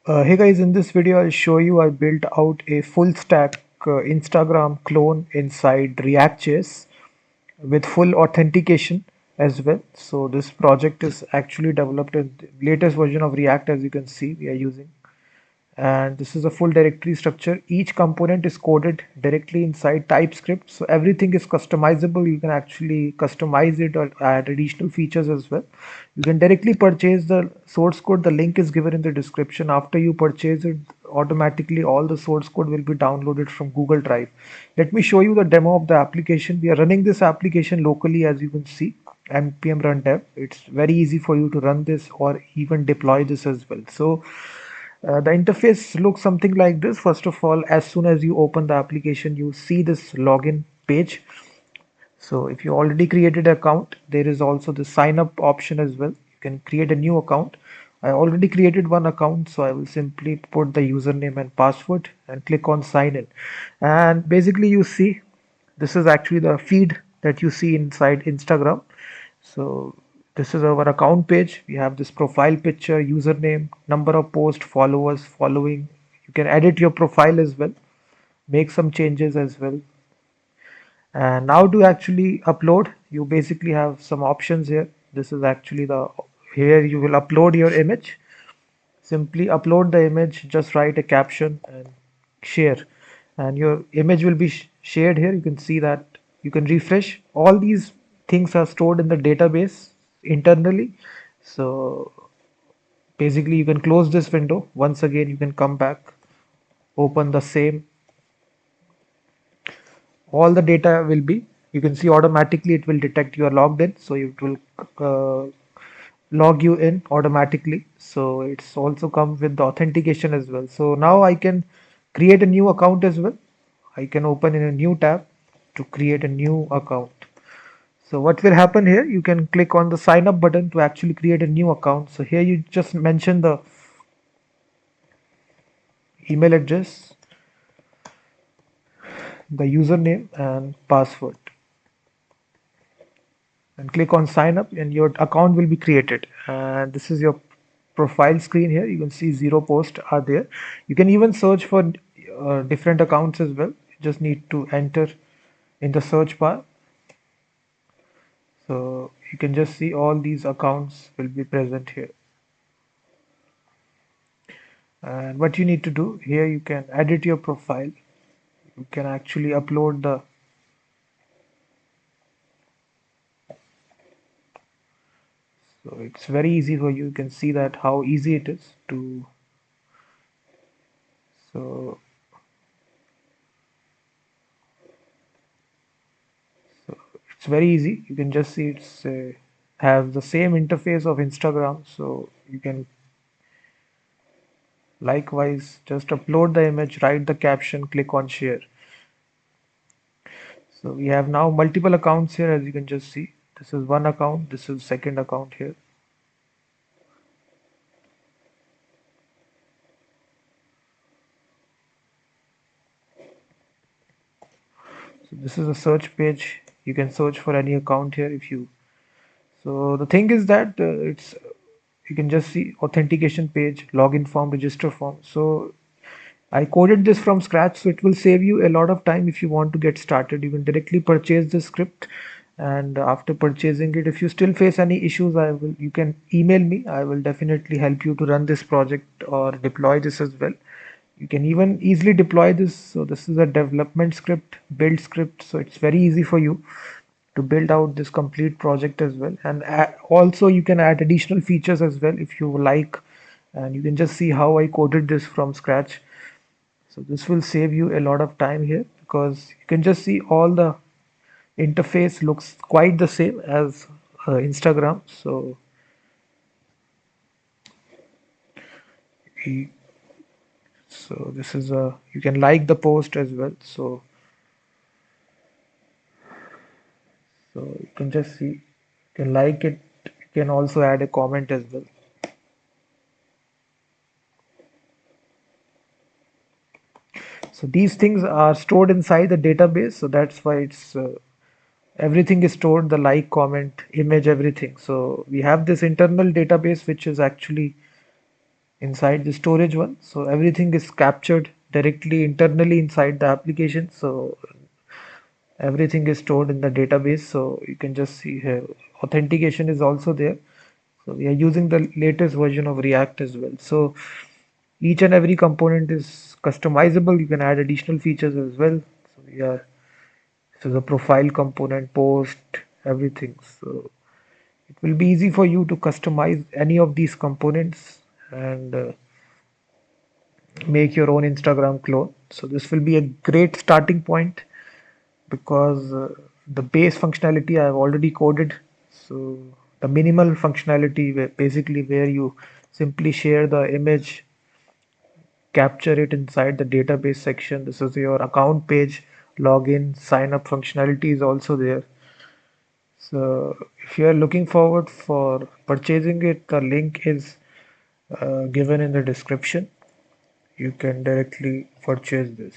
Hey guys, in this video I'll show you I built out a full stack Instagram clone inside React.js with full authentication as well. So this project is actually developed in the latest version of React, as you can see we are using, and this is a full directory structure. Each component is coded directly inside TypeScript, so everything is customizable. You can actually customize it or add additional features as well. You can directly purchase the source code. The link is given in the description. After you purchase it, automatically all the source code will be downloaded from Google Drive. Let me show you the demo of the application. We are running this application locally, as you can see, npm run dev. It's very easy for you to run this or even deploy this as well. So the interface looks something like this. First of all, as soon as you open the application, you see this login page. So if you already created an account, there is also the sign up option as well. You can create a new account. I already created one account, so I will simply put the username and password and click on sign in. And basically you see this is actually the feed that you see inside Instagram. So this is our account page. We have this profile picture, username, number of posts, followers, following. You can edit your profile as well, make some changes as well. And now to actually upload, you basically have some options here. This is actually the here you will upload your image. Simply upload the image, just write a caption and share, and your image will be shared here. You can see that. You can refresh. All these things are stored in the database internally. So basically you can close this window. Once again you can come back, open the same. All the data will be, you can see automatically it will detect you are logged in, so it will uh, log you in automatically. So it's also come with the authentication as well. So now I can create a new account as well. I can open in a new tab to create a new account. So what will happen here, you can click on the sign up button to actually create a new account. So here you just mention the email address, the username and password, and click on sign up and your account will be created. And this is your profile screen. Here you can see 0 posts are there. You can even search for different accounts as well. You just need to enter in the search bar. So you can just see all these accounts will be present here. And what you need to do here, you can edit your profile. You can actually upload the, so it's very easy for you. You can see that how easy it is to, so it's very easy. You can just see it's have the same interface of Instagram. So you can likewise just upload the image, write the caption, click on share. So we have now multiple accounts here, as you can just see. This is one account, this is second account here. So this is a search page. You can search for any account here if you. So the thing is that it's, you can just see authentication page, login form, register form. So I coded this from scratch, so it will save you a lot of time if you want to get started. You can directly purchase the script, and after purchasing it, if you still face any issues, you can email me. I will definitely help you to run this project or deploy this as well. You can even easily deploy this. So this is a development script, build script, so it's very easy for you to build out this complete project as well. And also you can add additional features as well if you like, and you can just see how I coded this from scratch. So this will save you a lot of time here, because you can just see all the interface looks quite the same as Instagram. So we, so this is a, you can like the post as well. So you can just see, you can like it, you can also add a comment as well. So these things are stored inside the database, so that's why it's everything is stored, the like, comment, image, everything. So we have this internal database which is actually inside the storage one. So everything is captured directly internally inside the application. So everything is stored in the database. So you can just see here authentication is also there. So we are using the latest version of React as well. So each and every component is customizable. You can add additional features as well. So we are so the profile component, post, everything. So it will be easy for you to customize any of these components and make your own Instagram clone. So this will be a great starting point because the base functionality I've already coded. So the minimal functionality basically where you simply share the image, capture it inside the database section. This is your account page, login, sign up functionality is also there. So if you are looking forward for purchasing it, the link is given in the description. You can directly purchase this.